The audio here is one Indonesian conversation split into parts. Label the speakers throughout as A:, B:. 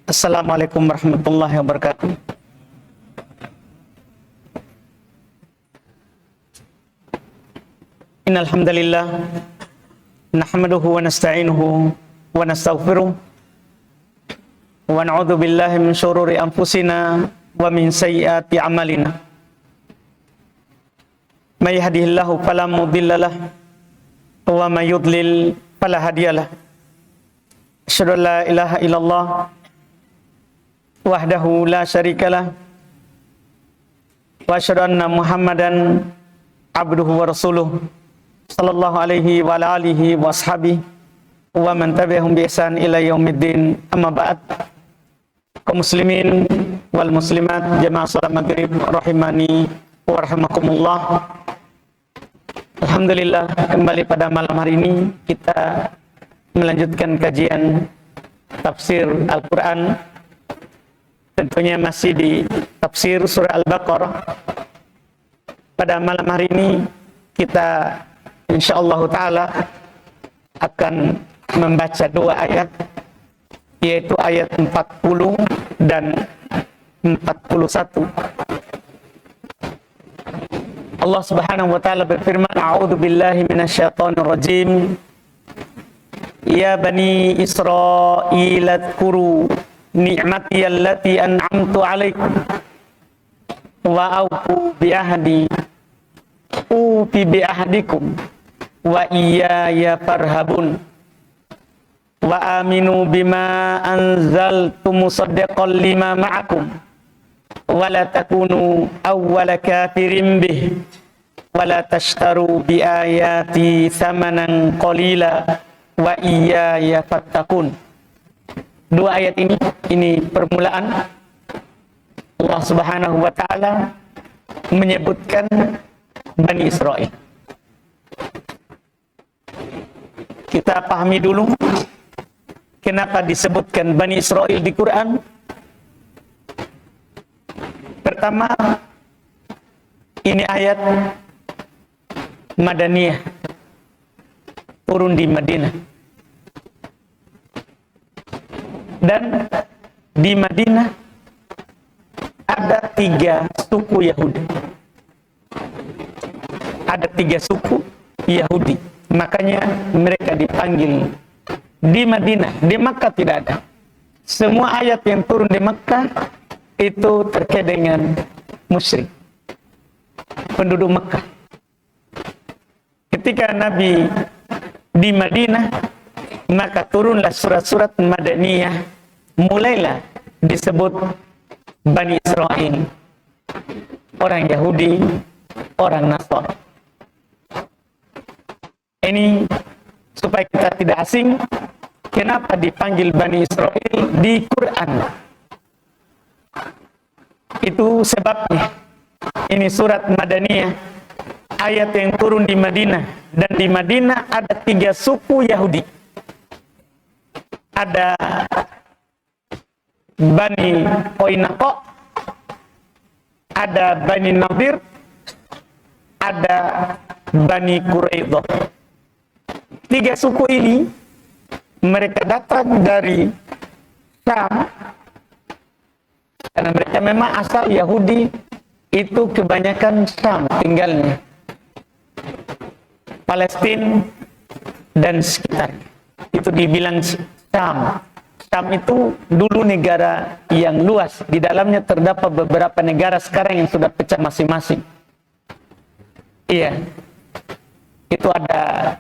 A: Assalamualaikum warahmatullahi wabarakatuh. Innal hamdalillah nahmaduhu wa nasta'inuhu wa nastaghfiruh wa na'udzu billahi min syururi anfusina wa min sayyiati a'malina. May yahdihillahu fala mudhillalah wa may yudlil fala hadiyalah. Asyhadu an la ilaha illallah wahdahu la syarikalah wa asyhadu anna Muhammadan abduhu wa rasuluh sallallahu alaihi wa ala alihi wa ashabihi wa man tabi'ahum bi ihsan ila yaumiddin. Amma ba'd. Kaum muslimin wal muslimat jamaah salat maghrib rahimani wa rahimakumullah. Alhamdulillah, kembali pada malam hari ini kita melanjutkan kajian tafsir Al-Quran, tentunya masih di tafsir surah Al-Baqarah. Pada malam hari ini kita insyaallah ta'ala akan membaca dua ayat, yaitu ayat 40 dan 41. Allah subhanahu wa ta'ala berfirman, a'udzu billahi minasyaitonir rajim. Ya bani Israil adhkuru ni'mati allati an'amtu 'alaikum wa aufu bi ahdi ufi bi ahdikum wa iyaya farhabun wa aminu bima anzaltu musaddiqan lima ma'akum wa la takunu awwala kafirin bih wa la tashtaru bi ayati thamanan qalila wa iyaya fattaqun. Dua ayat ini permulaan Allah Subhanahu wa taala menyebutkan Bani Israil. Kita pahami dulu kenapa disebutkan Bani Israil di Quran. Pertama, ini ayat Madaniyah, turun di Madinah. Dan di Madinah ada 3 suku Yahudi. Ada 3 suku Yahudi. Makanya mereka dipanggil di Madinah. Di Makkah tidak ada. Semua ayat yang turun di Makkah itu terkait dengan musyrik, penduduk Makkah. Ketika Nabi di Madinah, maka turunlah surat-surat Madaniyah, mulailah disebut Bani Israil, orang Yahudi, orang Nasrani. Ini supaya kita tidak asing kenapa dipanggil Bani Israil di Quran. Itu sebabnya. Ini surat Madaniyah, ayat yang turun di Madinah. Dan di Madinah ada 3 suku Yahudi. Ada Bani Qoinaqo, ada Bani Nadir, ada Bani Quraidah. 3 suku ini mereka datang dari Syam, karena mereka memang asal Yahudi itu kebanyakan Syam tinggalnya, Palestina dan sekitar. Itu dibilang Syam. Syam itu dulu negara yang luas. Di dalamnya terdapat beberapa negara sekarang yang sudah pecah masing-masing. Iya. Itu ada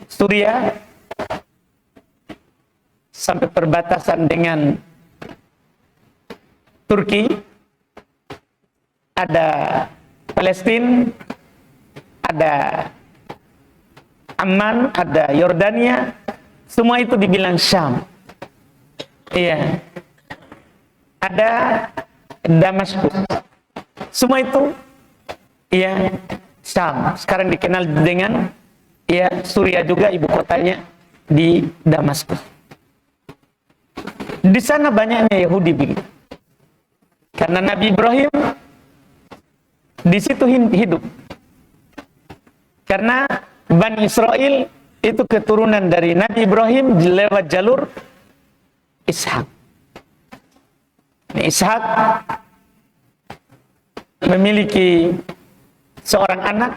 A: Suriah sampai perbatasan dengan Turki. Ada Palestina, ada Amman, ada Yordania. Semua itu dibilang Syam. Iya. Ada Damaskus. Semua itu iya Syam. Sekarang dikenal dengan iya Suriah juga, ibu kotanya di Damaskus. Di sana banyaknya Yahudi begitu. Karena Nabi Ibrahim di situ hidup. Karena Bani Israil itu keturunan dari Nabi Ibrahim lewat jalur Ishak. Ishak memiliki seorang anak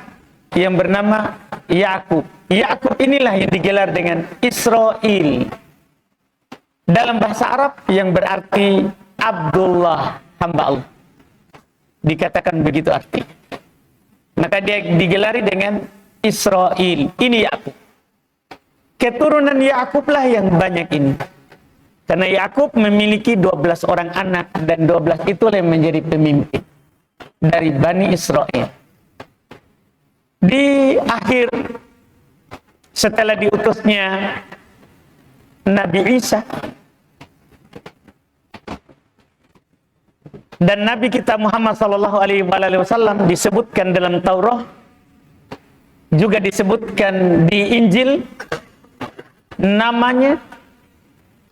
A: yang bernama Yakub. Yakub inilah yang digelar dengan Israel. Dalam bahasa Arab yang berarti Abdullah, hamba Allah. Dikatakan begitu arti. Maka dia digelari dengan Israel. Ini Yakub. Keturunan Yakub lah yang banyak ini. Karena Yakub memiliki 12 orang anak dan 12 itulah yang menjadi pemimpin dari Bani Israel. Di akhir setelah diutusnya Nabi Isa dan Nabi kita Muhammad sallallahu alaihi wasallam disebutkan dalam Taurat, juga disebutkan di Injil namanya,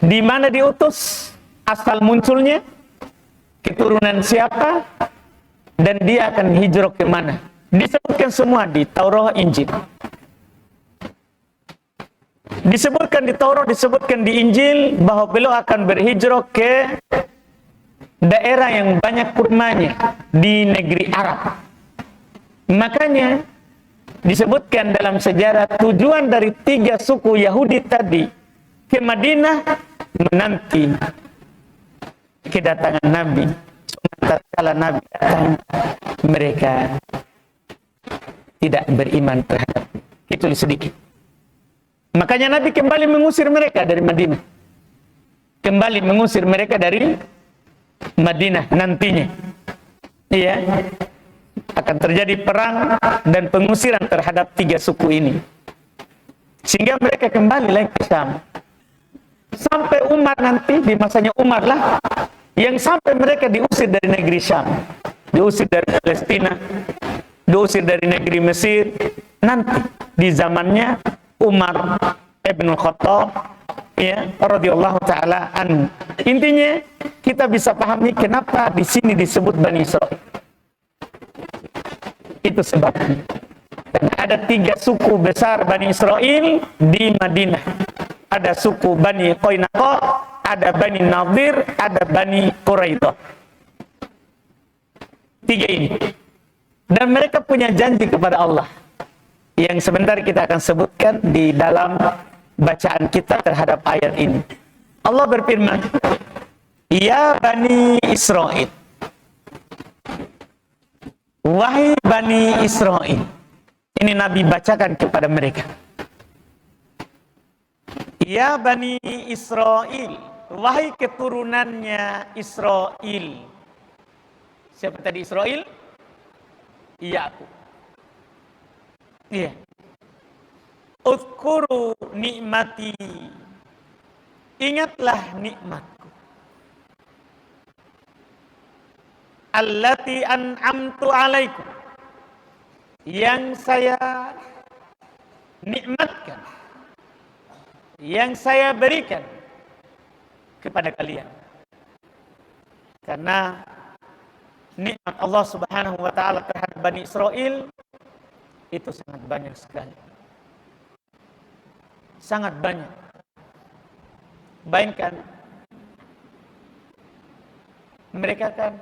A: di mana diutus, asal munculnya, keturunan siapa, dan dia akan hijrah ke mana. Disebutkan semua di Taurat, Injil. Disebutkan di Taurat, disebutkan di Injil bahwa beliau akan berhijrah ke daerah yang banyak kurmanya di negeri Arab. Makanya disebutkan dalam sejarah tujuan dari 3 suku Yahudi tadi ke Madinah menanti kedatangan Nabi. Tatkala Nabi datang, mereka tidak beriman terhadap itu sedikit. Makanya Nabi kembali mengusir mereka dari Madinah. Kembali mengusir mereka dari Madinah nantinya. Iya, akan terjadi perang dan pengusiran terhadap 3 suku ini. Sehingga mereka kembali lagi ke Syam. Sampai Umar nanti, di masanya Umar lah, yang sampai mereka diusir dari negeri Syam. Diusir dari Palestina, diusir dari negeri Mesir. Nanti, di zamannya Umar ibn Khattab, ya, radhiyallahu ta'ala anhu. Intinya, kita bisa pahami kenapa di sini disebut Bani Israel. Itu sebabnya. Dan ada 3 suku besar Bani Israel di Madinah. Ada suku Bani Qoinaqo, ada Bani Nadir, ada Bani Quraidah. 3 ini. Dan mereka punya janji kepada Allah, yang sebentar kita akan sebutkan di dalam bacaan kita terhadap ayat ini. Allah berfirman, Ya Bani Israel, wahai Bani Israel. Ini Nabi bacakan kepada mereka. Ya Bani Israel, wahai keturunannya Israel. Siapa tadi Israel? Yakub. Iya. Uzkuru nikmati. Ingatlah nikmatku. Allati an'amtu alaikum. Yang saya nikmatkan, yang saya berikan kepada kalian. Karena nikmat Allah Subhanahu wa taala terhadap Bani Israel itu sangat banyak sekali. Sangat banyak. Bayangkan, mereka kan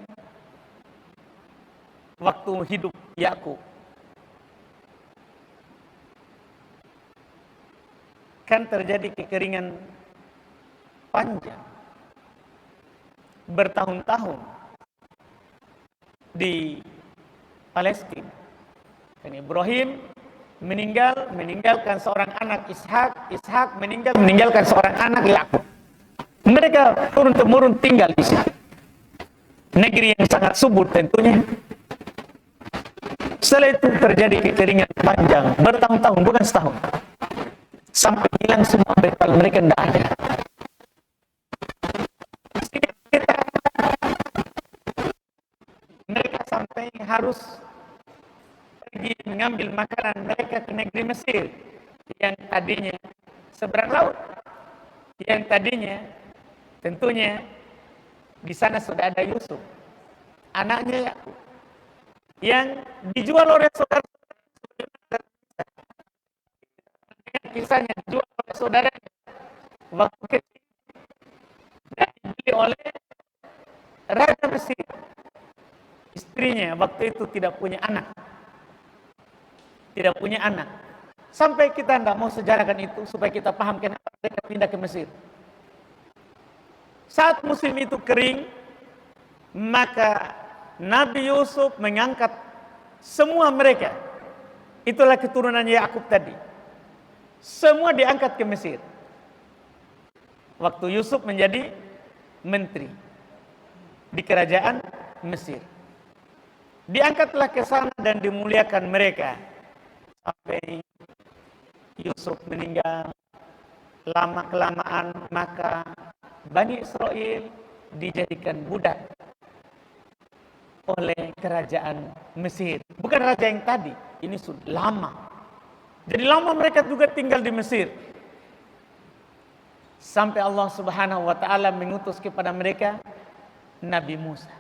A: waktu hidup Yakub kan terjadi kekeringan panjang bertahun-tahun di Palestina. Dan Ibrahim meninggalkan seorang anak Ishak meninggalkan seorang anak Yakub. Mereka turun-temurun tinggal di sini. Negeri yang sangat subur tentunya. Setelah itu terjadi kekeringan panjang bertahun-tahun, bukan setahun. Sampai hilang semua bekal mereka, tidak ada. Mereka sampai harus pergi mengambil makanan mereka ke negeri Mesir, yang tadinya seberang laut, yang tadinya tentunya di sana sudah ada Yusuf, anaknya Yakub, yang dijual oleh saudara. Kisahnya dijual oleh saudaranya waktu kecil. oleh Raja Mesir. Istrinya waktu itu tidak punya anak. Tidak punya anak. Sampai kita tidak mau sejarahkan itu supaya kita paham kenapa mereka pindah ke Mesir. Saat musim itu kering, maka Nabi Yusuf mengangkat semua mereka. Itulah keturunan Yakub tadi. Semua diangkat ke Mesir. Waktu Yusuf menjadi menteri di kerajaan Mesir. Diangkatlah ke sana dan dimuliakan mereka. Sampai Yusuf meninggal, lama-kelamaan maka Bani Israel dijadikan budak oleh kerajaan Mesir. Bukan raja yang tadi, ini sudah lama. Jadi lama mereka juga tinggal di Mesir. Sampai Allah Subhanahu wa taala mengutus kepada mereka Nabi Musa.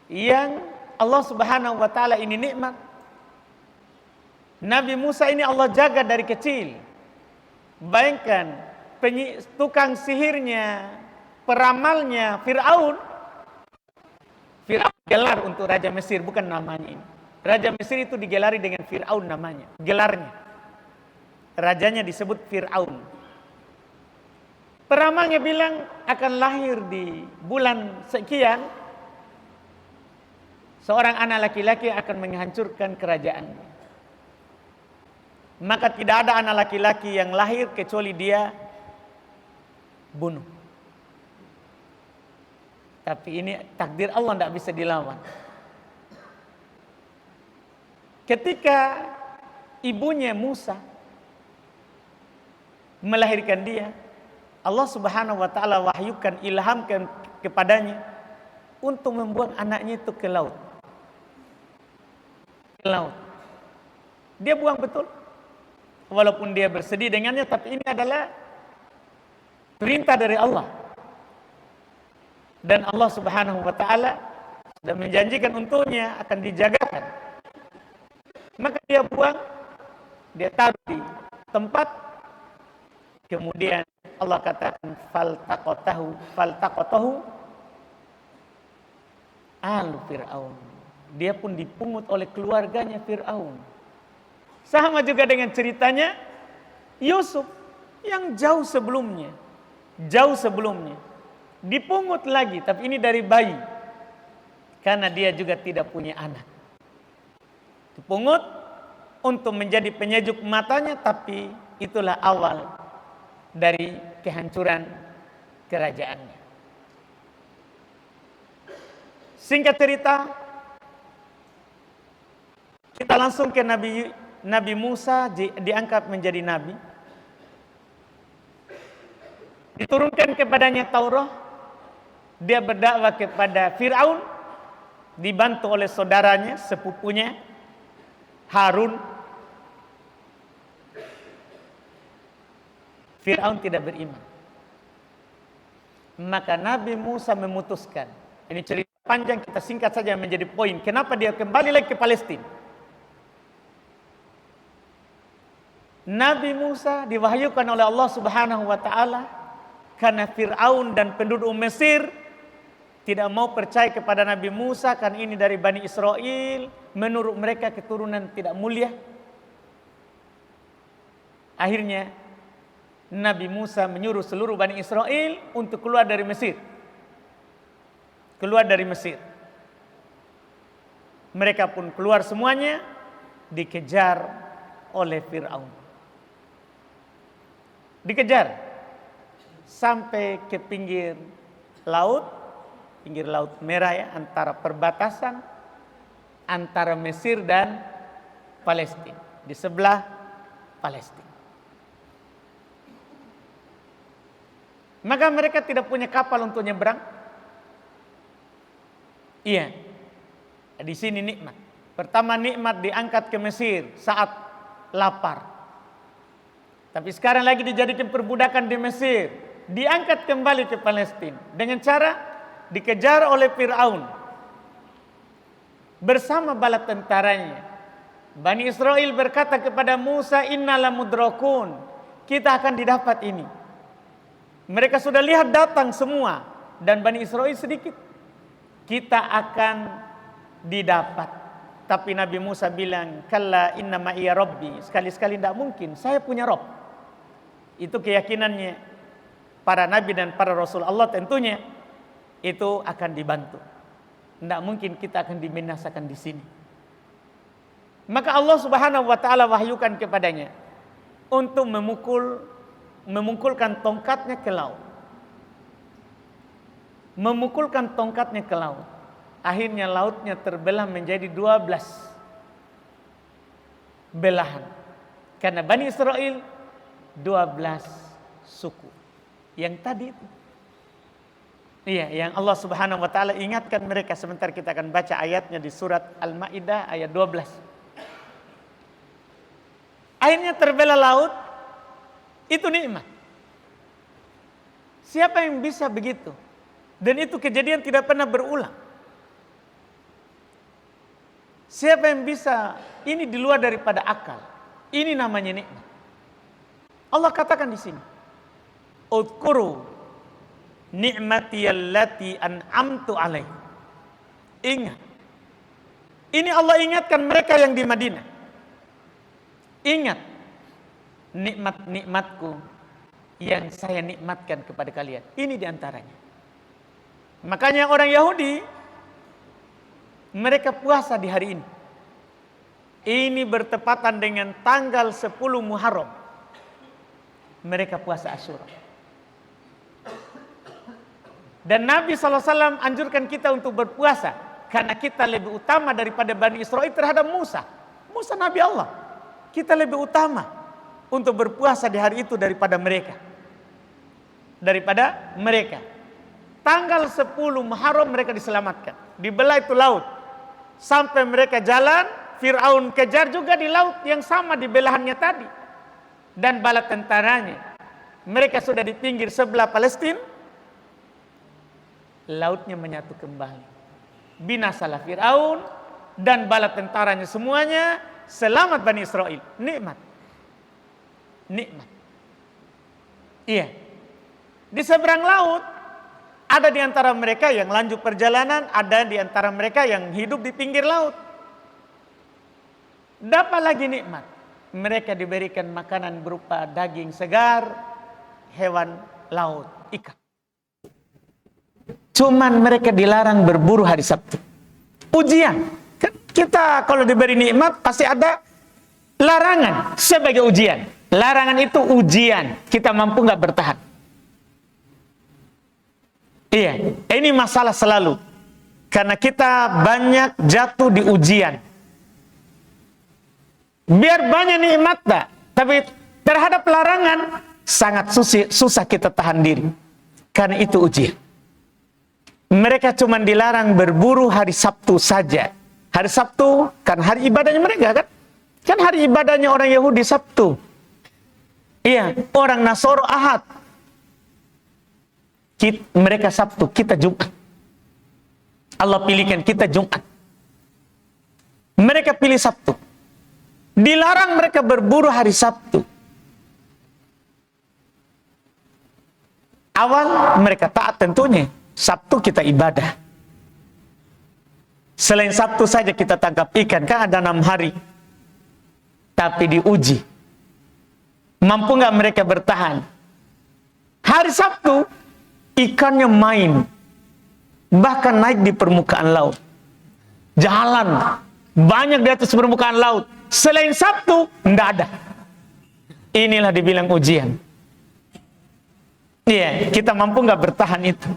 A: Yang Allah Subhanahu wa taala ini nikmat. Nabi Musa ini Allah jaga dari kecil. Bayangkan tukang sihirnya, peramalnya Fir'aun. Fir'aun gelar untuk Raja Mesir, bukan namanya ini. Raja Mesir itu digelari dengan Fir'aun namanya, gelarnya. Rajanya disebut Fir'aun. Peramalnya bilang akan lahir di bulan sekian, seorang anak laki-laki akan menghancurkan kerajaannya. Maka tidak ada anak laki-laki yang lahir kecuali dia bunuh. Tapi ini takdir Allah tidak bisa dilawan. Ketika ibunya Musa melahirkan dia, Allah Subhanahu wa taala wahyukan, ilhamkan kepadanya untuk membuang anaknya itu ke laut. Ke laut. Dia buang betul. Walaupun dia bersedih dengannya, tapi ini adalah perintah dari Allah. Dan Allah Subhanahu wa taala sudah menjanjikan untuknya akan dijagakan. Maka dia buang, dia taruh di tempat. Kemudian Allah katakan faltaqatahu alu Fir'aun. Dia pun dipungut oleh keluarganya Fir'aun. Sama juga dengan ceritanya Yusuf yang jauh sebelumnya dipungut lagi, tapi ini dari bayi, karena dia juga tidak punya anak. Dipungut untuk menjadi penyejuk matanya, tapi itulah awal dari kehancuran kerajaannya. Singkat cerita, kita langsung ke Nabi Musa diangkat menjadi nabi. Diturunkan kepadanya Taurat. Dia berdakwah kepada Fir'aun, dibantu oleh saudaranya, sepupunya Harun. Fir'aun tidak beriman. Maka Nabi Musa memutuskan. Ini cerita panjang, kita singkat saja menjadi poin. Kenapa dia kembali lagi ke Palestina? Nabi Musa diwahyukan oleh Allah Subhanahu wa taala karena Fir'aun dan penduduk Mesir tidak mau percaya kepada Nabi Musa karena ini dari Bani Israel, menurut mereka keturunan tidak mulia. Akhirnya Nabi Musa menyuruh seluruh Bani Israel untuk keluar dari Mesir. Keluar dari Mesir. Mereka pun keluar semuanya, dikejar oleh Fir'aun. Dikejar sampai ke pinggir laut Merah ya, antara perbatasan antara Mesir dan Palestina, di sebelah Palestina. Maka mereka tidak punya kapal untuk nyebrang. Iya, di sini nikmat. Pertama nikmat diangkat ke Mesir saat lapar. Tapi sekarang lagi dijadikan perbudakan di Mesir, diangkat kembali ke Palestina dengan cara dikejar oleh Fir'aun bersama bala tentaranya. Bani Israel berkata kepada Musa, "Innala mudrakun." Kita akan didapat ini. Mereka sudah lihat datang semua dan Bani Israel sedikit. Kita akan didapat. Tapi Nabi Musa bilang, kalla inna ma'iya rabbi. Sekali-sekali tidak mungkin, saya punya Rob. Itu keyakinannya para nabi dan para rasul Allah, tentunya itu akan dibantu. Tidak mungkin kita akan dibinasakan di sini. Maka Allah Subhanahu wa taala wahyukan kepadanya untuk memukulkan tongkatnya ke laut. Memukulkan tongkatnya ke laut. Akhirnya lautnya terbelah menjadi 12 belahan. Karena Bani Israel 12 suku. Yang tadi itu. Iya, yang Allah Subhanahu wa taala ingatkan mereka. Sebentar kita akan baca ayatnya di surat Al-Maidah ayat 12. Akhirnya terbelah laut. Itu nikmat. Siapa yang bisa begitu? Dan itu kejadian tidak pernah berulang. Siapa yang bisa? Ini di luar daripada akal. Ini namanya nikmat. Allah katakan di sini, "Udhkuru ni'mati allati an'amtu alaih." Ingat. Ini Allah ingatkan mereka yang di Madinah. Ingat nikmat-nikmatku yang saya nikmatkan kepada kalian. Ini diantaranya. Makanya orang Yahudi mereka puasa di hari ini. Ini bertepatan dengan tanggal 10 Muharram. Mereka puasa Asyura. Dan Nabi SAW anjurkan kita untuk berpuasa karena kita lebih utama daripada Bani Israel terhadap Musa. Musa Nabi Allah. Kita lebih utama untuk berpuasa di hari itu daripada mereka. Daripada mereka. Tanggal 10 Muharram mereka diselamatkan. Dibelah itu laut. Sampai mereka jalan, Fir'aun kejar juga di laut yang sama di belahannya tadi. Dan bala tentaranya. Mereka sudah di pinggir sebelah Palestina. Lautnya menyatu kembali. Binasalah Fir'aun dan bala tentaranya semuanya. Selamat Bani Israel. Nikmat. Nikmat. Iya. Di seberang laut ada di antara mereka yang lanjut perjalanan, ada di antara mereka yang hidup di pinggir laut. Dapat lagi nikmat. Mereka diberikan makanan berupa daging segar, hewan laut, ikan. Cuman mereka dilarang berburu hari Sabtu. Ujian. Kita kalau diberi nikmat pasti ada larangan sebagai ujian. Larangan itu ujian. Kita mampu nggak bertahan. Iya, ini masalah selalu. Karena kita banyak jatuh di ujian. Biar banyak nikmat tak, tapi terhadap larangan sangat susah kita tahan diri. Karena itu ujian. Mereka cuma dilarang berburu hari Sabtu saja. Hari Sabtu kan hari ibadahnya mereka kan? Kan hari ibadahnya orang Yahudi Sabtu. Iya, orang Nasoro Ahad. Mereka Sabtu, kita Jumat. Allah pilihkan kita Jumat. Mereka pilih Sabtu. Dilarang mereka berburu hari Sabtu. Awal mereka taat tentunya. Sabtu kita ibadah. Selain Sabtu saja kita tangkap ikan, kan ada 6 hari. Tapi diuji. Mampu nggak mereka bertahan? Hari Sabtu, ikannya main. Bahkan naik di permukaan laut. Jalan. Banyak di atas permukaan laut. Selain Sabtu, enggak ada. Inilah dibilang ujian. Iya, kita mampu nggak bertahan itu.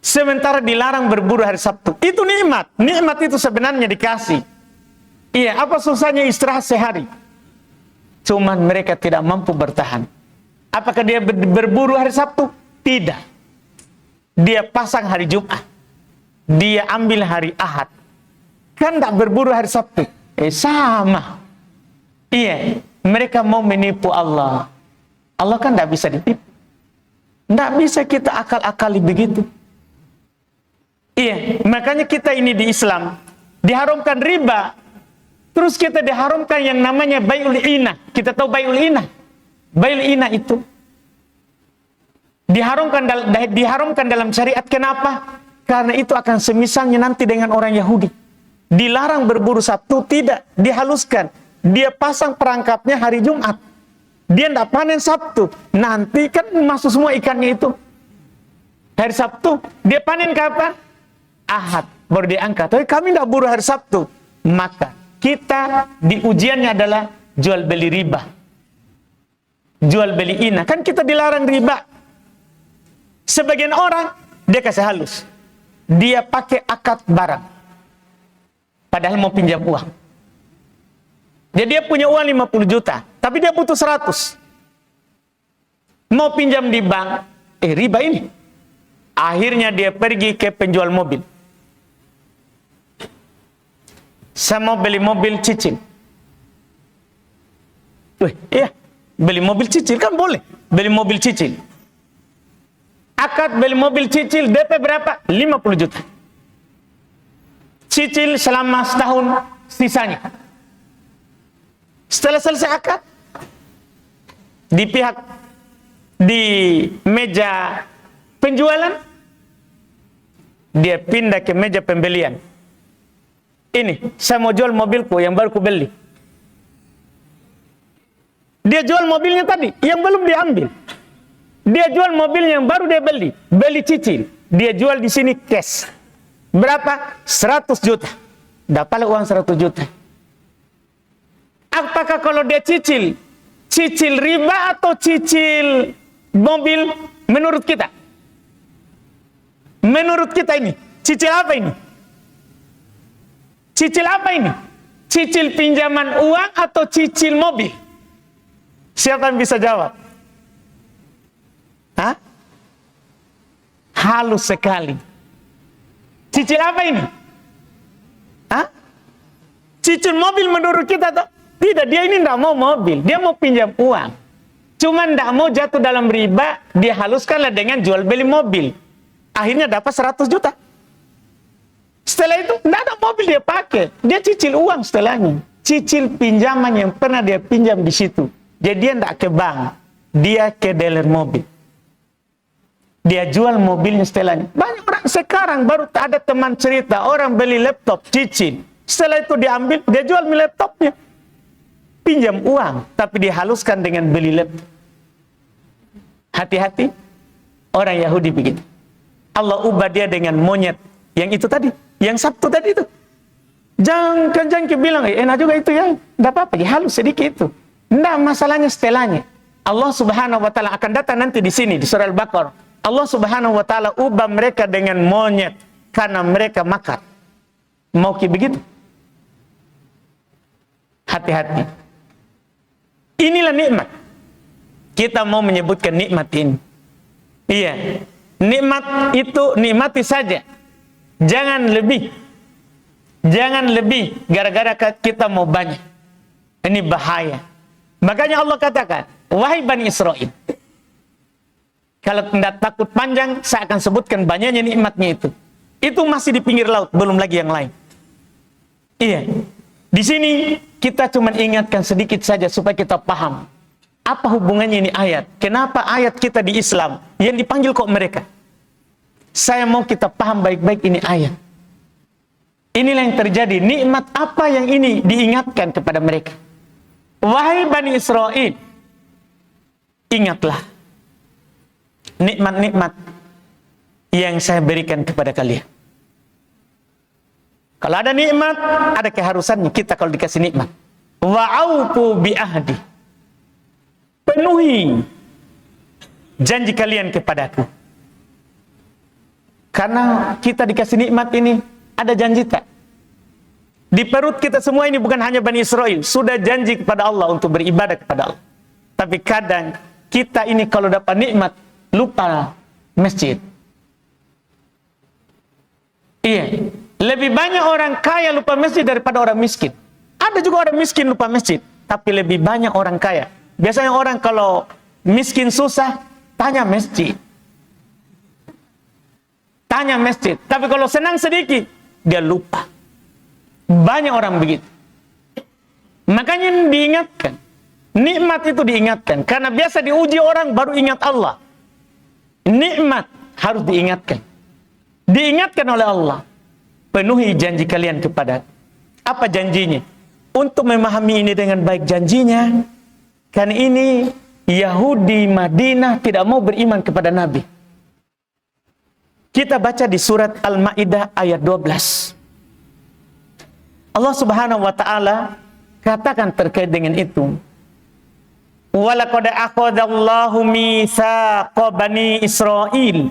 A: Sementara dilarang berburu hari Sabtu. Itu nikmat. Nikmat itu sebenarnya dikasih. Iya, apa susahnya istirahat sehari? Cuman mereka tidak mampu bertahan. Apakah dia berburu hari Sabtu? Tidak. Dia pasang hari Jumat. Dia ambil hari Ahad. Kan tidak berburu hari Sabtu. Sama. Iya, mereka mau menipu Allah. Allah kan tidak bisa ditipu. Tidak bisa kita akal-akali begitu. Iya, makanya kita ini di Islam diharamkan riba. Terus kita diharamkan yang namanya bai'ul inah. Kita tahu bai'ul inah. Bai'ul inah itu diharamkan dalam syariat. Kenapa? Karena itu akan semisalnya nanti dengan orang Yahudi. Dilarang berburu Sabtu, tidak, dihaluskan. Dia pasang perangkapnya hari Jumat. Dia tidak panen Sabtu. Nanti kan masuk semua ikannya itu. Hari Sabtu, dia panen kapan? Ahad, baru diangkat. Tapi kami tidak buru hari Sabtu. Maka kita di ujiannya adalah jual beli riba. Jual beli ina. Kan kita dilarang riba. Sebagian orang, dia kasih halus. Dia pakai akad barang. Padahal mau pinjam uang. Jadi dia punya uang 50 juta. Tapi dia butuh 100. Mau pinjam di bank. Riba ini. Akhirnya dia pergi ke penjual mobil. Saya mau beli mobil cicil. Iya, beli mobil cicil kan boleh. Beli mobil cicil. Akad beli mobil cicil DP berapa? 50 juta. Cicil selama setahun sisanya. Setelah selesai akad, di meja penjualan, dia pindah ke meja pembelian. Ini, saya mau jual mobilku yang baru ku beli. Dia jual mobilnya tadi, yang belum diambil. Dia jual mobil yang baru dia beli cicil. Dia jual di sini cash. Berapa? 100 juta. Dapatlah uang 100 juta. Apakah kalau dia cicil riba atau cicil mobil menurut kita? Menurut kita ini, cicil apa ini? Cicil apa ini? Cicil pinjaman uang atau cicil mobil? Siapa yang bisa jawab? Hah? Halus sekali. Cicil apa ini? Hah? Cicil mobil menurut kita tuh? Tidak, dia ini tidak mau mobil. Dia mau pinjam uang. Cuman tidak mau jatuh dalam riba. Dia haluskanlah dengan jual beli mobil. Akhirnya dapat 100 juta. Setelah itu, tidak ada mobil dia pakai. Dia cicil uang setelahnya. Cicil pinjaman yang pernah dia pinjam di situ. Jadi dia tidak ke bank. Dia ke dealer mobil. Dia jual mobilnya setelahnya. Banyak orang sekarang baru ada teman cerita. Orang beli laptop cicil. Setelah itu diambil, dia jual laptopnya. Pinjam uang. Tapi dihaluskan dengan beli laptop. Hati-hati. Orang Yahudi begitu. Allah ubah dia dengan monyet. Yang itu tadi. Yang Sabtu tadi itu. Jangan bilang, enak juga itu ya. Tidak apa-apa, dihalus sedikit itu. Tidak, masalahnya setelahnya. Allah subhanahu wa ta'ala akan datang nanti di sini, di surah Al-Baqarah. Allah subhanahu wa ta'ala ubah mereka dengan monyet. Karena mereka makar. Mau begitu? Hati-hati. Inilah nikmat. Kita mau menyebutkan nikmat ini. Iya. Nikmat itu nikmati saja. Jangan lebih. Jangan lebih gara-gara kita mau banyak. Ini bahaya. Makanya Allah katakan, wahai Bani Israel, kalau tidak takut panjang, saya akan sebutkan banyaknya nikmatnya itu. Itu masih di pinggir laut, belum lagi yang lain. Iya. Di sini kita cuma ingatkan sedikit saja supaya kita paham. Apa hubungannya ini ayat? Kenapa ayat kita di Islam yang dipanggil kok mereka? Saya mau kita paham baik-baik ini ayat. Inilah yang terjadi. Nikmat apa yang ini diingatkan kepada mereka? Wahai Bani Israel, ingatlah nikmat-nikmat yang saya berikan kepada kalian. Kalau ada nikmat, ada keharusannya kita kalau dikasih nikmat. Wa'aufu bi'ahdi. Penuhi janji kalian kepadaku. Karena kita dikasih nikmat ini, ada janji tak? Di perut kita semua ini bukan hanya Bani Israel. Sudah janji kepada Allah untuk beribadah kepada Allah. Tapi kadang kita ini kalau dapat nikmat, lupa masjid. Iya. Lebih banyak orang kaya lupa masjid daripada orang miskin. Ada juga orang miskin lupa masjid. Tapi lebih banyak orang kaya. Biasanya orang kalau miskin susah, tanya masjid. Tanya masjid. Tapi kalau senang sedikit, dia lupa. Banyak orang begitu. Makanya diingatkan. Nikmat itu diingatkan. Karena biasa diuji orang baru ingat Allah. Nikmat harus diingatkan. Diingatkan oleh Allah. Penuhi janji kalian kepada. Apa janjinya? Untuk memahami ini dengan baik janjinya. Kan ini Yahudi Madinah tidak mau beriman kepada Nabi. Kita baca di surat Al-Maidah ayat 12. Allah Subhanahu wa taala katakan terkait dengan itu. Walaqad akhadallahu mitsaqa bani Israil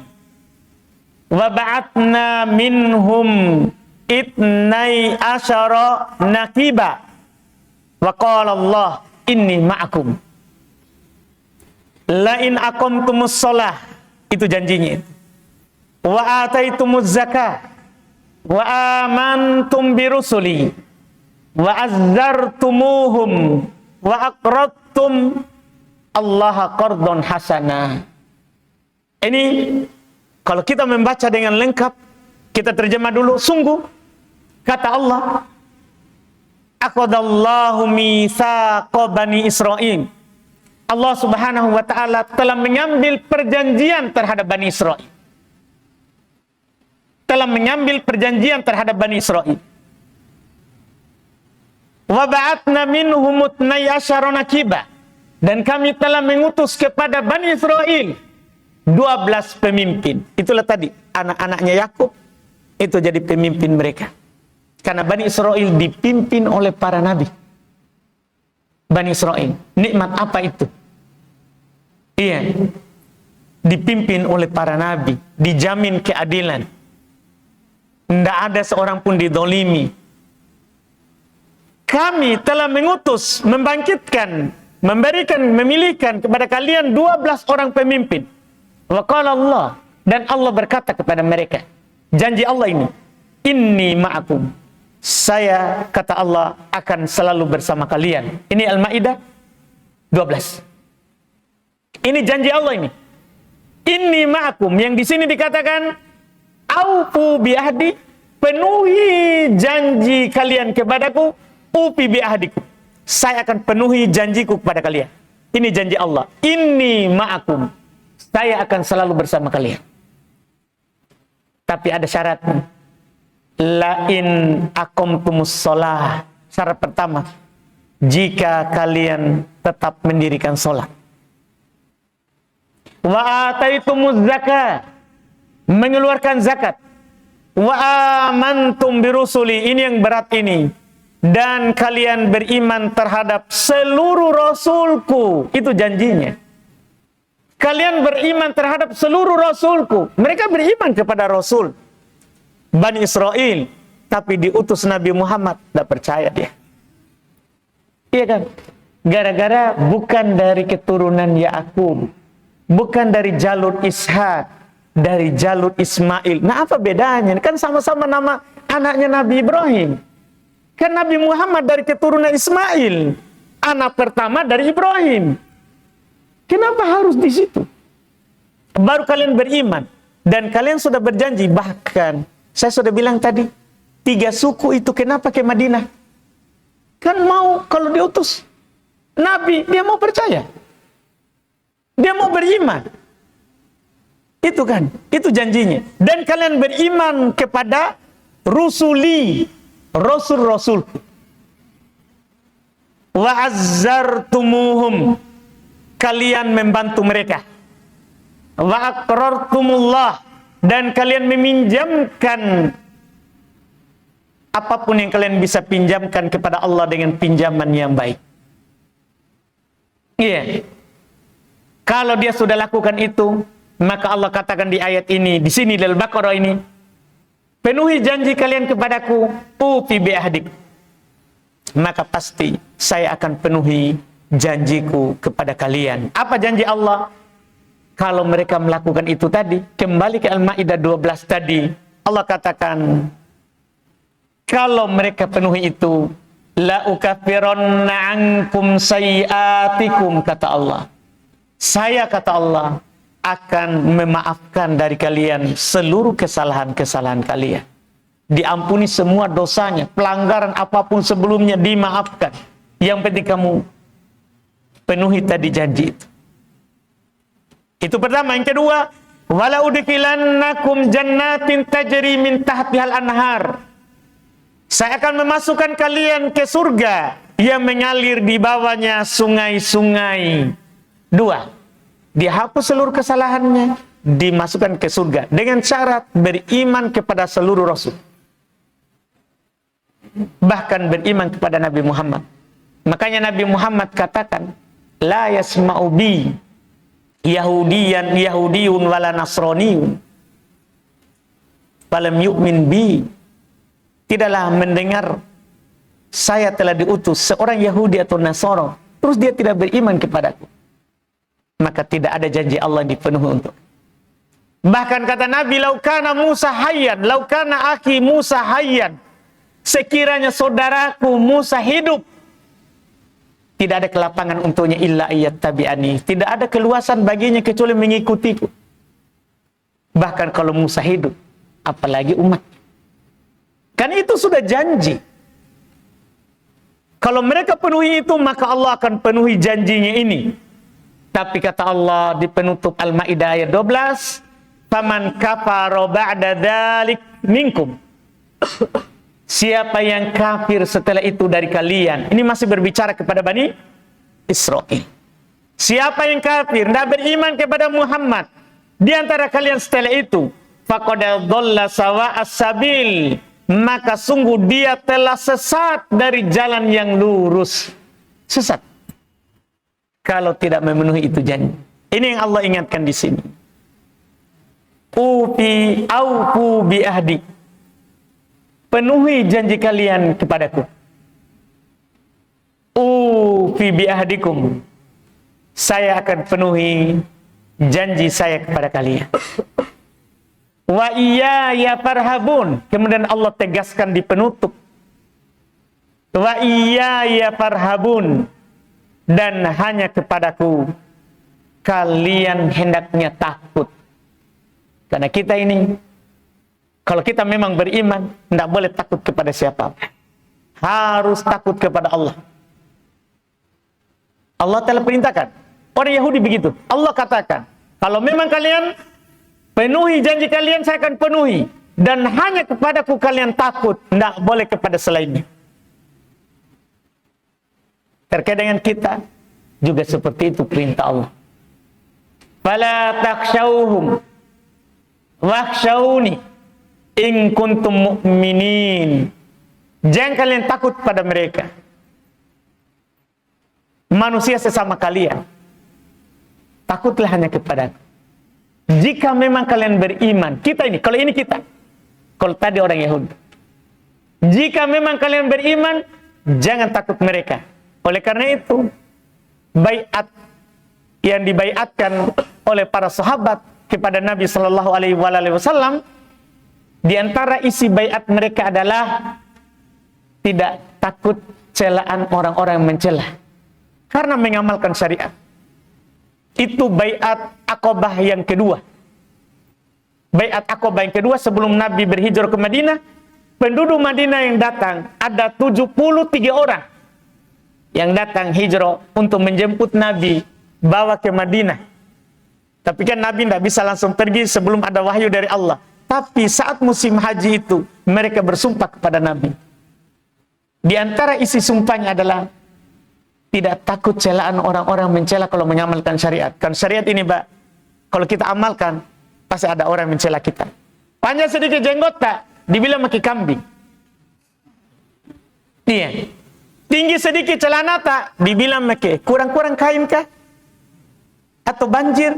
A: wa ba'atna minhum itnai asyara naqiba wa qala Allah inni ma'akum la in aqamtumus shalah, itu janjinya, wa ataitumuz zakah wa amantum birusuli wa azzartumuhum wa aqradtum Allah qardon hasana. Ini kalau kita membaca dengan lengkap, kita terjemah dulu. Sungguh kata Allah, aqadallahu mitsaqa bani Israil. Allah Subhanahu wa taala telah mengambil perjanjian terhadap Bani Israil. Telah mengambil perjanjian terhadap Bani Israil. Wa ba'atna minhum itnai asyara naqiba. Dan kami telah mengutus kepada Bani Israil 12 pemimpin. Itulah tadi anak-anaknya Yakub itu jadi pemimpin mereka. Karena Bani Israil dipimpin oleh para nabi. Bani Israil, nikmat apa itu? Iya, dipimpin oleh para nabi, dijamin keadilan. Tidak ada seorang pun didolimi. Kami telah mengutus, membangkitkan, memberikan, memilihkan kepada kalian 12 orang pemimpin. Wa qala Allah, dan Allah berkata kepada mereka, janji Allah ini, inni ma'akum, saya, kata Allah, akan selalu bersama kalian. Ini Al-Maidah 12. Ini janji Allah ini. Inni ma'akum, yang di sini dikatakan aufu bi'ahdi, penuhi janji kalian kepadaku, ufi bi'ahdiku, saya akan penuhi janjiku kepada kalian. Ini janji Allah. Inni ma'akum, saya akan selalu bersama kalian. Tapi ada syaratnya. La in aqamtumus shalah. Syarat pertama, jika kalian tetap mendirikan sholat. Wa ataitumuz zakah, mengeluarkan zakat. Wa amantum birusuli, ini yang berat ini. Dan kalian beriman terhadap seluruh rasulku, itu janjinya. Kalian beriman terhadap seluruh rasulku. Mereka beriman kepada rasul Bani Israil, tapi diutus Nabi Muhammad, tidak percaya dia. Iya kan? Gara-gara bukan dari keturunan Yakub, bukan dari jalur Ishak, dari jalur Ismail. Nah, apa bedanya? Kan sama-sama nama anaknya Nabi Ibrahim. Kan Nabi Muhammad dari keturunan Ismail, anak pertama dari Ibrahim. Kenapa harus di situ? Baru kalian beriman. Dan kalian sudah berjanji. Bahkan, saya sudah bilang tadi, 3 suku itu kenapa ke Madinah? Kan mau, kalau diutus Nabi, dia mau percaya. Dia mau beriman. Itu kan, itu janjinya. Dan kalian beriman kepada rusuli, rasul-rasulku. Wa azzartumuhum, kalian membantu mereka. Wa aqrartumullah, dan kalian meminjamkan apapun yang kalian bisa pinjamkan kepada Allah dengan pinjaman yang baik. Iya. Kalau dia sudah lakukan itu, maka Allah katakan di ayat ini, di sini di Al-Baqarah ini, penuhi janji kalian kepadaku, ufi bi'ahdik, maka pasti saya akan penuhi janjiku kepada kalian. Apa janji Allah? Kalau mereka melakukan itu tadi, kembali ke Al-Maidah 12 tadi, Allah katakan, kalau mereka penuhi itu, la ukaffiranna ankum sayiatikum, kata Allah. Saya, kata Allah, akan memaafkan dari kalian seluruh kesalahan-kesalahan kalian. Diampuni semua dosanya, pelanggaran apapun sebelumnya dimaafkan. Yang penting kamu penuhi tadi janji itu. Itu pertama. Yang kedua, Wala udkhilannakum jannatin tajri min tahtihal anhar. Saya akan memasukkan kalian ke surga yang mengalir di bawahnya sungai-sungai. 2. Dihapus seluruh kesalahannya, dimasukkan ke surga dengan syarat beriman kepada seluruh rasul. Bahkan beriman kepada Nabi Muhammad. Makanya Nabi Muhammad katakan, la yasma'u bi Yahudiyun wala Nasraniyun falam yu'min bi. Tidaklah mendengar saya telah diutus seorang Yahudi atau Nasara, terus dia tidak beriman kepadaku, maka tidak ada janji Allah dipenuhi untuk. Bahkan kata Nabi, laukana Musa hayyan, laukana akhi Musa hayyan, sekiranya saudaraku Musa hidup, tidak ada kelapangan untuknya illa ayat tabi'ani. Tidak ada keluasan baginya kecuali mengikutiku. Bahkan kalau Musa hidup, apalagi umat. Kan itu sudah janji. Kalau mereka penuhi itu, maka Allah akan penuhi janjinya ini. Tapi kata Allah di penutup Al-Maidah ayat 12, faman kafara ba'da dzalik minkum. Siapa yang kafir setelah itu dari kalian? Ini masih berbicara kepada Bani Israel. Siapa yang kafir, tidak beriman kepada Muhammad di antara kalian setelah itu, faqad dhalla sawa'as sabil, maka sungguh dia telah sesat dari jalan yang lurus. Sesat kalau tidak memenuhi itu janji. Ini yang Allah ingatkan di sini. Aufu bi ahdi. Penuhi janji kalian kepadaku. Ufi bi ahdikum. Saya akan penuhi janji saya kepada kalian. Wa iyaya farhabun. Kemudian Allah tegaskan di penutup. Wa iyaya farhabun. Dan hanya kepadaku kalian hendaknya takut. Karena kita ini, kalau kita memang beriman, tidak boleh takut kepada siapa. Harus takut kepada Allah. Allah telah perintahkan. Orang Yahudi begitu. Allah katakan, kalau memang kalian penuhi janji kalian, saya akan penuhi. Dan hanya kepadaku kalian takut. Tidak boleh kepada selainnya. Terkait dengan kita, juga seperti itu perintah Allah. Fala takshawhum wakhshawni in kuntum mu'minin. Jangan kalian takut pada mereka. Manusia sesama kalian. Takutlah hanya kepada aku. Jika memang kalian beriman. Kita ini, kalau ini kita. Kalau tadi orang Yahudi. Jika memang kalian beriman, jangan takut mereka. Oleh karena itu, baiat yang dibaiatkan oleh para sahabat kepada Nabi Sallallahu Alaihi Wasallam, di antara isi baiat mereka adalah tidak takut celaan orang-orang yang mencela karena mengamalkan syariat. Itu baiat Aqabah yang kedua. Baiat Aqabah yang kedua sebelum Nabi berhijrah ke Madinah, penduduk Madinah yang datang ada 73 orang yang datang hijrah untuk menjemput Nabi bawa ke Madinah. Tapi kan Nabi tidak bisa langsung pergi sebelum ada wahyu dari Allah. Tapi saat musim haji itu, mereka bersumpah kepada Nabi. Di antara isi sumpahnya adalah tidak takut celaan orang-orang mencela kalau mengamalkan syariat. Kan syariat ini, Pak, kalau kita amalkan, pasti ada orang yang mencela kita. Panjang sedikit jenggot tak, dibilang maki kambing. Iya. Tinggi sedikit celana tak, dibilang maki kurang-kurang kain kah? Atau banjir?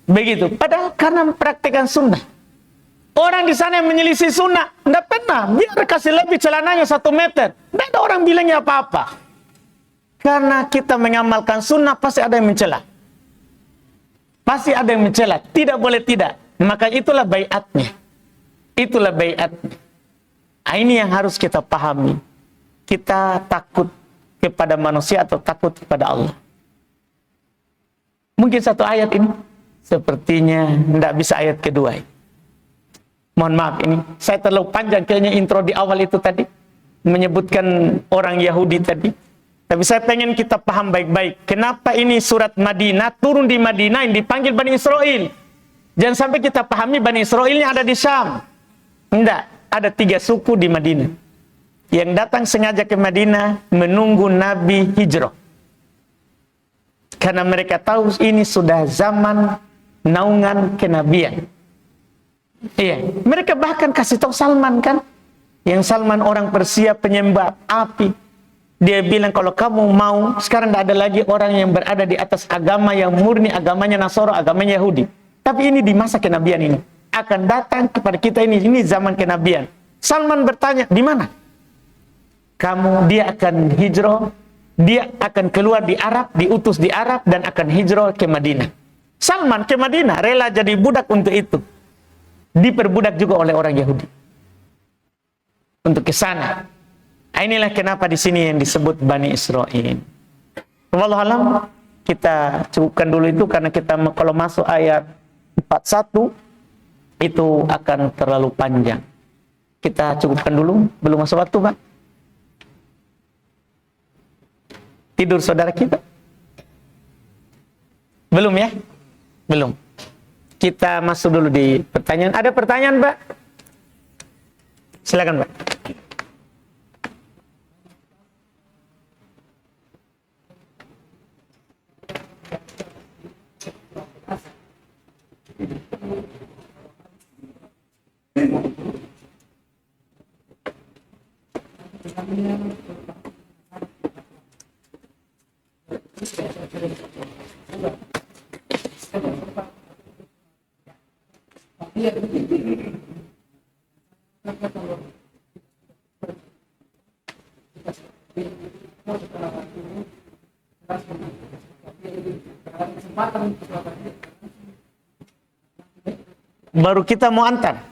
A: Begitu. Padahal karena mempraktikkan sunnah. Orang di sana yang menyelisih sunnah, tidak pernah. Biar kasih lebih celananya 1 meter. Tidak ada orang bilangnya apa-apa. Karena kita mengamalkan sunnah, pasti ada yang mencela. Pasti ada yang mencela. Tidak boleh tidak. Maka itulah baiatnya. Itulah baiatnya. Nah, ini yang harus kita pahami. Kita takut kepada manusia atau takut kepada Allah. Mungkin satu ayat ini. Sepertinya tidak bisa ayat kedua. Mohon maaf ini. Saya terlalu panjang kayaknya intro di awal itu tadi. Menyebutkan orang Yahudi tadi. Tapi saya pengen kita paham baik-baik. Kenapa ini surat Madinah, turun di Madinah yang dipanggil Bani Israel. Jangan sampai kita pahami Bani Israilnya ada di Syam. Tidak, ada 3 suku di Madinah yang datang sengaja ke Madinah menunggu Nabi hijrah. Karena mereka tahu ini sudah zaman naungan kenabian. Iya, mereka bahkan kasih tahu Salman kan, yang Salman orang Persia penyembah api. Dia bilang kalau kamu mau, sekarang tidak ada lagi orang yang berada di atas agama yang murni, agamanya Nasara, agamanya Yahudi. Tapi ini di masa kenabian ini akan datang kepada kita ini zaman kenabian. Salman bertanya, di mana? Dia akan hijrah, dia akan keluar di Arab, diutus di Arab dan akan hijrah ke Madinah. Salman ke Madinah, rela jadi budak untuk itu. Diperbudak juga oleh orang Yahudi untuk ke sana. Inilah kenapa di sini yang disebut Bani Israil. Wallahu alam, kita cukupkan dulu itu karena kita kalau masuk ayat 41 itu akan terlalu panjang. Kita cukupkan dulu, belum masuk waktu, Pak. Tidur saudara kita? Belum ya? Belum. Kita masuk dulu di pertanyaan. Ada pertanyaan, Pak? Silakan, Pak. Baru kita mau antar.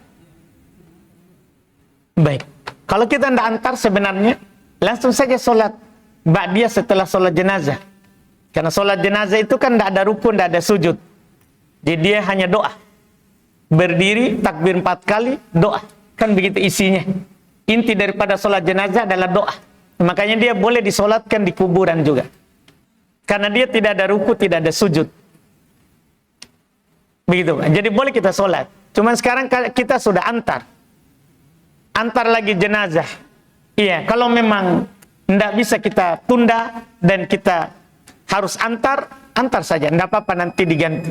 A: Baik. Kalau kita tidak antar sebenarnya langsung saja sholat ba'diyah setelah sholat jenazah. Karena sholat jenazah itu kan tidak ada rukun, tidak ada sujud. Jadi dia hanya doa. Berdiri, takbir 4 kali, doa. Kan begitu isinya. Inti daripada sholat jenazah adalah doa. Makanya dia boleh disolatkan di kuburan juga. Karena dia tidak ada ruku, tidak ada sujud. Begitu. Jadi boleh kita sholat. Cuman sekarang kita sudah antar. Antar lagi jenazah. Iya, kalau memang tidak bisa kita tunda dan kita harus antar saja. Tidak apa-apa, nanti diganti.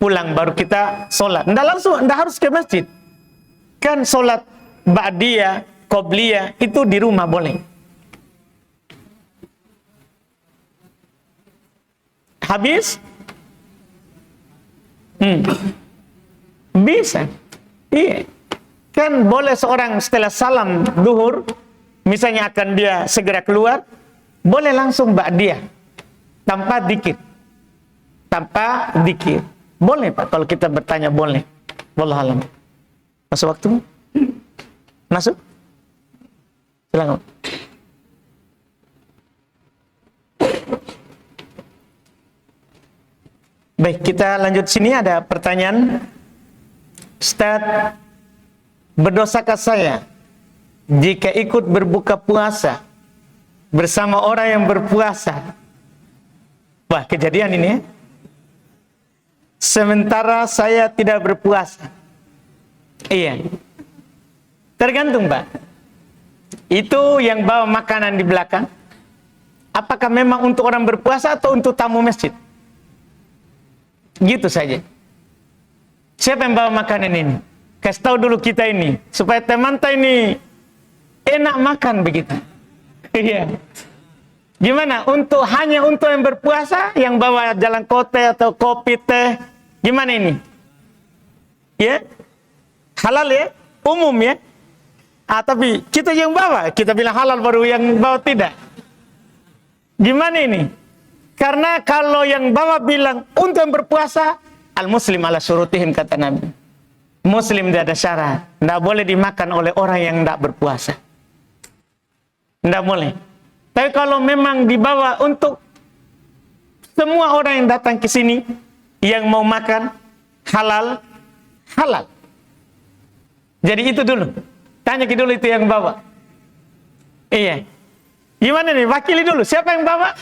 A: Pulang baru kita sholat. Tidak harus ke masjid. Kan sholat ba'diyah, qobliyah itu di rumah boleh. Habis? Bisa. Iya. Kan boleh seorang setelah salam duhur, misalnya akan dia segera keluar, boleh langsung ba'diyah. Tanpa dikir. Tanpa dikir. Boleh, Pak. Kalau kita bertanya, boleh. Wallahu alam. Masuk waktu? Masuk? Silakan. Baik, kita lanjut sini ada pertanyaan. Ustaz, berdosakah saya jika ikut berbuka puasa bersama orang yang berpuasa? Wah, kejadian ini ya. Sementara saya tidak berpuasa. Iya. Tergantung, Pak. Itu yang bawa makanan di belakang. Apakah memang untuk orang berpuasa atau untuk tamu masjid? Gitu saja. Siapa yang bawa makanan ini? Kasih tahu dulu kita ini, supaya teman-teman ini enak makan begitu. Iya. Gimana? Hanya untuk yang berpuasa, yang bawa jalan kote atau kopi teh, gimana ini? Ya, halal ya, umum ya. Tapi kita yang bawa, kita bilang halal baru yang bawa tidak. Gimana ini? Karena kalau yang bawa bilang untuk yang berpuasa, al-muslim ala syurutihim, kata Nabi. Muslim tidak ada syarat, tidak boleh dimakan oleh orang yang tidak berpuasa. Tidak boleh. Tapi kalau memang dibawa untuk semua orang yang datang ke sini yang mau makan halal, halal. Jadi itu dulu. Tanya dulu itu yang bawa. Iya. Gimana nih? Wakili dulu. Siapa yang bawa?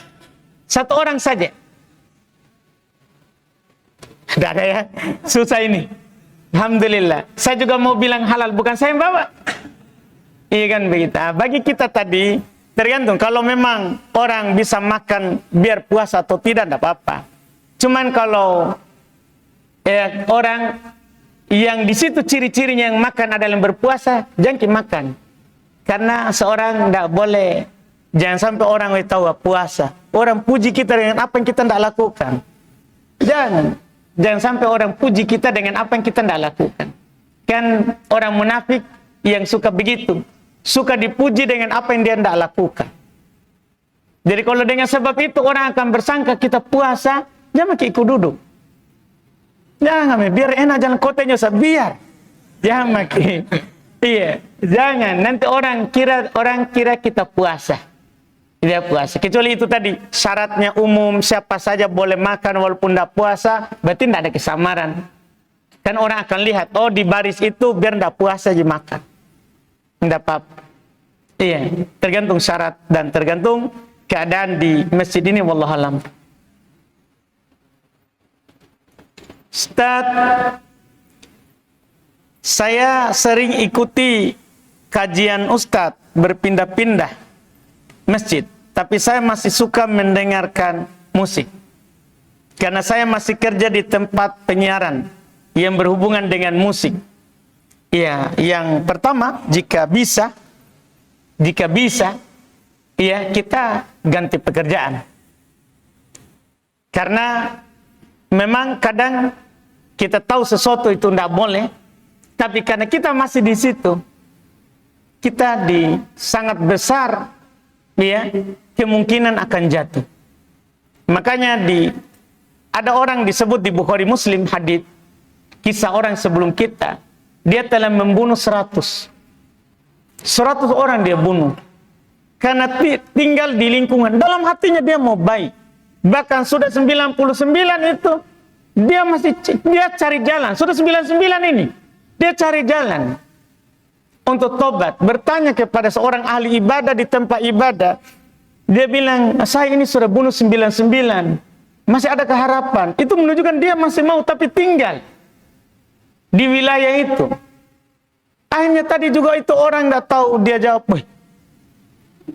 A: Satu orang saja. Tidak ada ya, susah ini. Alhamdulillah. Saya juga mau bilang halal, bukan saya yang bawa. Iya kan begitu. Bagi kita tadi, tergantung. Kalau memang orang bisa makan biar puasa atau tidak apa-apa. Cuman kalau orang yang di situ ciri-cirinya yang makan adalah yang berpuasa, jangan makan. Karena seorang tidak boleh, jangan sampai orang tahu puasa. Orang puji kita dengan apa yang kita tidak lakukan. Jangan sampai orang puji kita dengan apa yang kita tidak lakukan. Kan orang munafik yang suka begitu. Suka dipuji dengan apa yang dia tidak lakukan. Jadi kalau dengan sebab itu orang akan bersangka kita puasa, jangan ikut duduk. Jangan, biar enak jalan kotanya, biar. Jangan makin. Iya, jangan. Nanti orang kira kita puasa. Tidak puasa. Kecuali itu tadi, syaratnya umum, siapa saja boleh makan walaupun tidak puasa, berarti tidak ada kesamaran. Kan orang akan lihat, oh di baris itu biar tidak puasa aja makan. Tidak apa-apa. Iya, tergantung syarat dan tergantung keadaan di masjid ini, wallahualam. Ustaz, saya sering ikuti kajian Ustaz berpindah-pindah masjid, tapi saya masih suka mendengarkan musik. Karena saya masih kerja di tempat penyiaran yang berhubungan dengan musik. Ya, yang pertama, jika bisa, ya kita ganti pekerjaan. Karena memang kadang kita tahu sesuatu itu tidak boleh, tapi karena kita masih di situ, kita sangat besar, ya, kemungkinan akan jatuh. Makanya ada orang disebut di Bukhari Muslim hadits, kisah orang sebelum kita. Dia telah membunuh 100 orang dia bunuh. Karena tinggal di lingkungan. Dalam hatinya dia mau baik. Bahkan sudah 99 itu, dia cari jalan. Sudah 99 ini, dia cari jalan untuk tobat. Bertanya kepada seorang ahli ibadah di tempat ibadah. Dia bilang, saya ini sudah bunuh 99. Masih ada keharapan. Itu menunjukkan dia masih mau tapi tinggal di wilayah itu. Akhirnya tadi juga itu orang tidak tahu, dia jawab,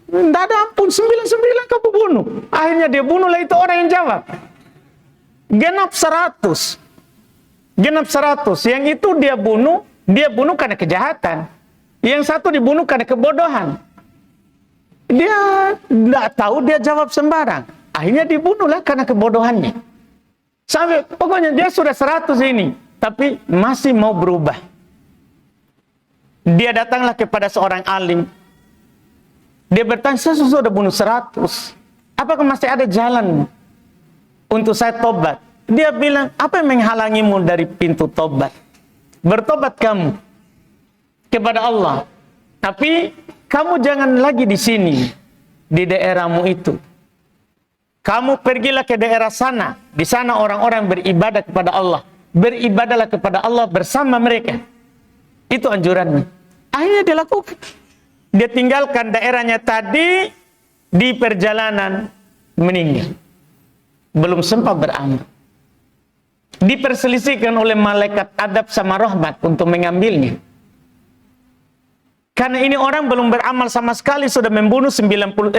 A: tidak ada ampun, 99 kamu bunuh. Akhirnya dia bunuhlah itu orang yang jawab. Genap 100. Yang itu dia bunuh karena kejahatan. Yang satu dibunuh karena kebodohan. Dia tidak tahu, dia jawab sembarang. Akhirnya dibunuhlah karena kebodohannya. Sampai pokoknya dia sudah 100 ini, tapi masih mau berubah. Dia datanglah kepada seorang alim. Dia bertanya, saya sudah bunuh 100. Apakah masih ada jalan untuk saya tobat? Dia bilang, apa yang menghalangimu dari pintu tobat? Bertobat kamu kepada Allah. Tapi kamu jangan lagi di sini, di daerahmu itu. Kamu pergilah ke daerah sana. Di sana orang-orang beribadah kepada Allah. Beribadahlah kepada Allah bersama mereka. Itu anjurannya. Akhirnya dia lakukan. Dia tinggalkan daerahnya tadi, di perjalanan meninggal. Belum sempat beramal. Diperselisihkan oleh malaikat adab sama rahmat untuk mengambilnya. Karena ini orang belum beramal sama sekali, sudah membunuh 100.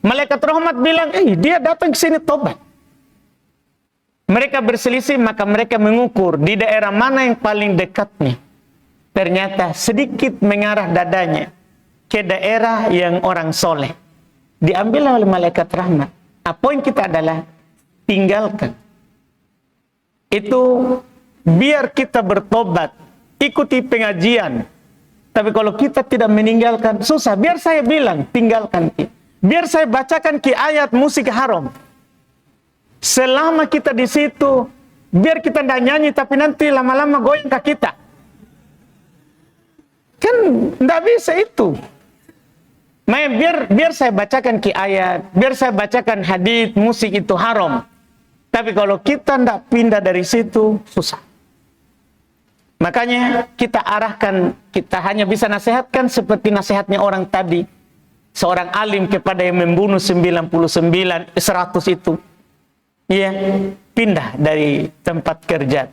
A: Malaikat rahmat bilang, dia datang ke sini tobat. Mereka berselisih, maka mereka mengukur di daerah mana yang paling dekatnya. Ternyata sedikit mengarah dadanya ke daerah yang orang soleh. Diambil oleh malaikat rahmat. Poin kita adalah tinggalkan. Itu biar kita bertobat, ikuti pengajian. Tapi kalau kita tidak meninggalkan, susah. Biar saya bilang, tinggalkan. Biar saya bacakan ayat musik haram. Selama kita di situ, biar kita tidak nyanyi, tapi nanti lama-lama goyang kaki kita. Kan tidak bisa itu. Biar saya bacakan ayat, biar saya bacakan hadits, musik itu haram. Tapi kalau kita tidak pindah dari situ, susah. Makanya kita arahkan, kita hanya bisa nasihatkan seperti nasihatnya orang tadi. Seorang alim kepada yang membunuh 100 itu. Iya, pindah dari tempat kerja.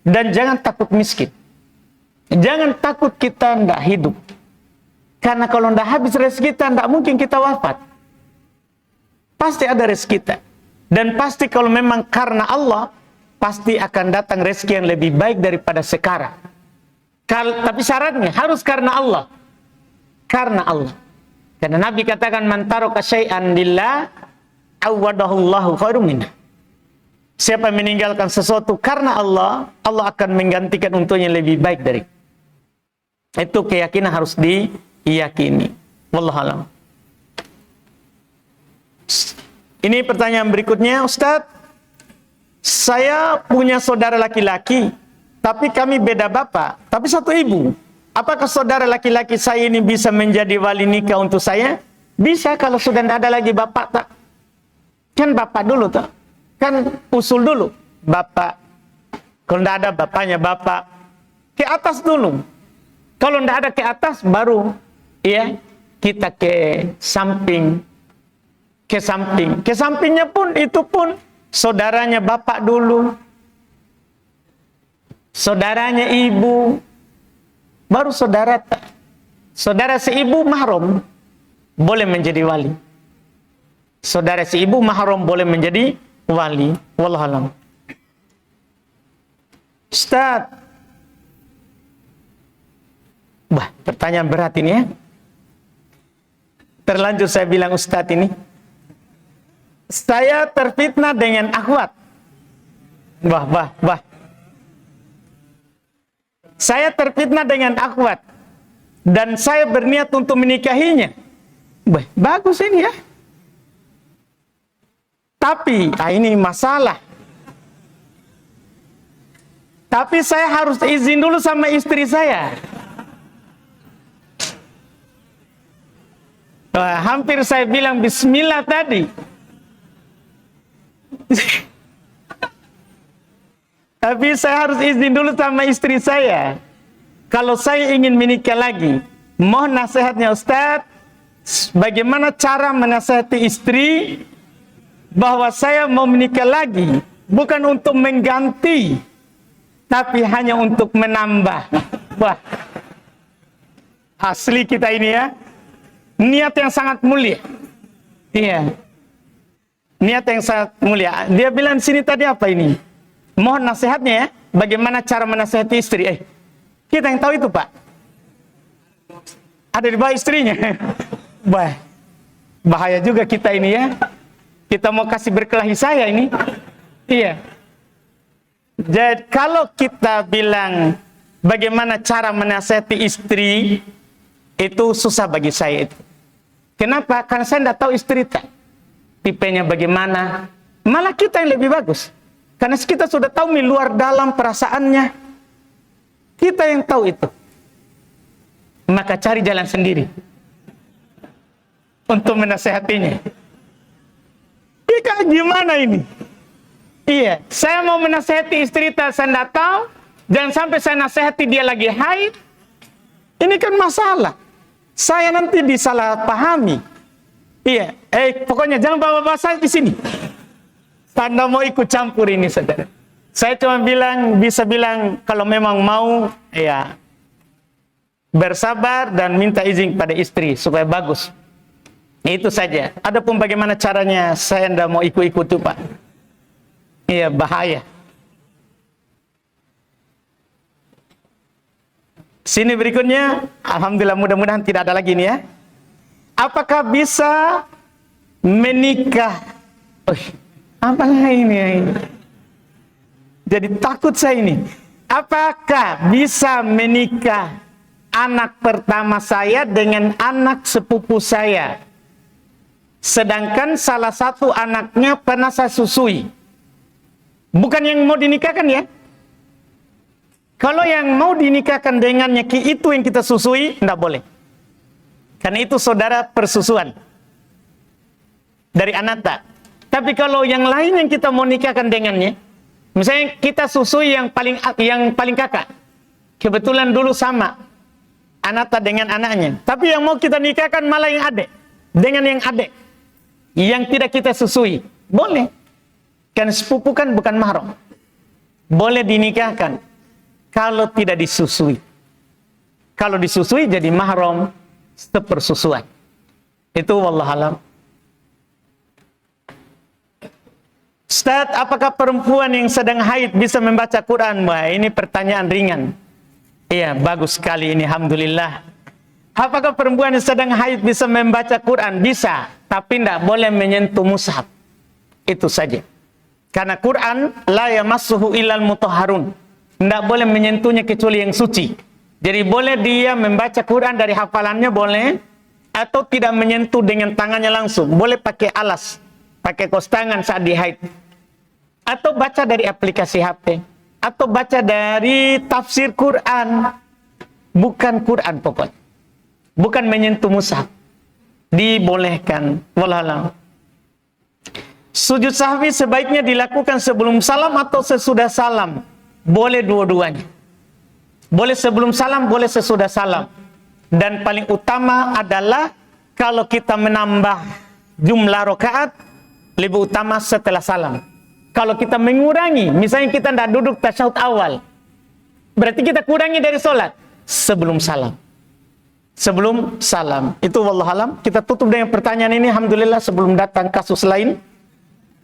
A: Dan jangan takut miskin. Jangan takut kita tidak hidup. Karena kalau tidak habis rezeki kita, tidak mungkin kita wafat. Pasti ada rezeki kita. Dan pasti kalau memang karena Allah, pasti akan datang rezeki yang lebih baik daripada sekarang. Tapi syaratnya harus karena Allah. Karena Allah. Karena Nabi katakan, man taraka syai'an lillah awadahullahu khairum minhu. Siapa yang meninggalkan sesuatu karena Allah, Allah akan menggantikan untuknya lebih baik dari. Itu keyakinan harus diyakini. Wallahu a'lam. Ini pertanyaan berikutnya, Ustadz. Saya punya saudara laki-laki, tapi kami beda bapak, tapi satu ibu. Apakah saudara laki-laki saya ini bisa menjadi wali nikah untuk saya? Bisa kalau sudah tidak ada lagi bapak, tak? Kan bapak dulu, tak? Kan usul dulu. Bapak. Kalau tidak ada bapaknya, bapak. Ke atas dulu. Kalau tidak ada ke atas, baru ya kita ke samping. Ke samping. Ke sampingnya pun, itu pun saudaranya bapak dulu. Saudaranya ibu. Baru saudara. Saudara seibu mahram boleh menjadi wali. Saudara seibu mahram boleh menjadi wali. Wallahu a'lam. Ustaz. Wah, pertanyaan berat ini ya. Terlanjur saya bilang Ustaz ini. Saya terfitnah dengan akhwat. Wah. Saya terfitnah dengan akhwat. Dan saya berniat untuk menikahinya. Bagus ini ya. Tapi, ini masalah. Tapi saya harus izin dulu sama istri saya. Hampir saya bilang bismillah tadi. Tapi saya harus izin dulu sama istri saya. Kalau saya ingin menikah lagi, mohon nasihatnya Ustaz. Bagaimana cara menasihati istri bahwa saya mau menikah lagi, bukan untuk mengganti, tapi hanya untuk menambah. Wah, asli kita ini ya, niat yang sangat mulia. Iya, niat yang sangat mulia. Dia bilang sini tadi apa ini? Mohon nasihatnya ya, bagaimana cara menasihati istri. Kita yang tahu itu Pak. Ada di bawah istrinya. Bahaya juga kita ini ya. Kita mau kasih berkelahi saya ini. Iya. Jadi kalau kita bilang bagaimana cara menasihati istri, itu susah bagi saya itu. Kenapa? Karena saya tidak tahu istri tak. Tipenya bagaimana. Malah kita yang lebih bagus. Karena kita sudah tahu luar dalam perasaannya. Kita yang tahu itu. Maka cari jalan sendiri. Untuk menasehatinya. Iya, gimana ini? Iya, saya mau menasehati istri saya tidak tahu. Jangan sampai saya nasehati dia lagi haid. Ini kan masalah. Saya nanti disalahpahami. Iya, pokoknya jangan bawa-bawa saya di sini. Tanda mau ikut campur ini, saudara. Saya cuma bisa bilang kalau memang mau, ya bersabar dan minta izin pada istri supaya bagus. Itu saja. Adapun bagaimana caranya, saya tidak mau ikut-ikut tuh Pak. Iya, bahaya. Sini berikutnya, alhamdulillah mudah-mudahan tidak ada lagi nih ya. Apakah bisa menikah? Apalah ini? Jadi takut saya ini. Apakah bisa menikah anak pertama saya dengan anak sepupu saya? Sedangkan salah satu anaknya pernah saya susui. Bukan yang mau dinikahkan ya. Kalau yang mau dinikahkan dengannya itu yang kita susui, tidak boleh. Karena itu saudara persusuan. Dari anak tak. Tapi kalau yang lain yang kita mau nikahkan dengannya, misalnya kita susui yang paling kakak, kebetulan dulu sama Anata dengan anaknya. Tapi yang mau kita nikahkan malah yang adik, dengan yang adik, yang tidak kita susui, boleh. Kan sepupu kan bukan mahram. Boleh dinikahkan kalau tidak disusui. Kalau disusui jadi mahram sepersusuan. Itu wallahualam. Ustaz, apakah perempuan yang sedang haid bisa membaca Quran? Wah, ini pertanyaan ringan. Iya, bagus sekali ini, alhamdulillah. Apakah perempuan yang sedang haid bisa membaca Quran? Bisa, tapi tidak boleh menyentuh mushaf. Itu saja. Karena Quran la yamassuhu illal mutahharun. Tidak boleh menyentuhnya kecuali yang suci. Jadi boleh dia membaca Quran dari hafalannya boleh, atau tidak menyentuh dengan tangannya langsung. Boleh pakai alas, pakai kos tangan saat di haid. Atau baca dari aplikasi HP. Atau baca dari tafsir Quran. Bukan Quran pokoknya. Bukan menyentuh mushaf. Dibolehkan. Wallahualam. Sujud sahwi sebaiknya dilakukan sebelum salam atau sesudah salam. Boleh dua-duanya. Boleh sebelum salam, boleh sesudah salam. Dan paling utama adalah kalau kita menambah jumlah rakaat, lebih utama setelah salam. Kalau kita mengurangi, misalnya kita tidak duduk tasyahud awal, berarti kita kurangi dari sholat sebelum salam. Sebelum salam. Itu wallahualam. Kita tutup dengan pertanyaan ini. Alhamdulillah, sebelum datang kasus lain.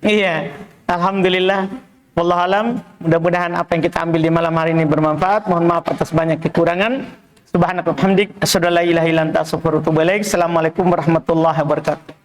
A: Iya, alhamdulillah. Wallahualam. Mudah-mudahan apa yang kita ambil di malam hari ini bermanfaat. Mohon maaf atas banyak kekurangan. Subhanakallahumma wa bihamdik, asyhadu an la ilaha illa anta, astaghfiruka wa atubu ilaik. Assalamualaikum warahmatullahi wabarakatuh.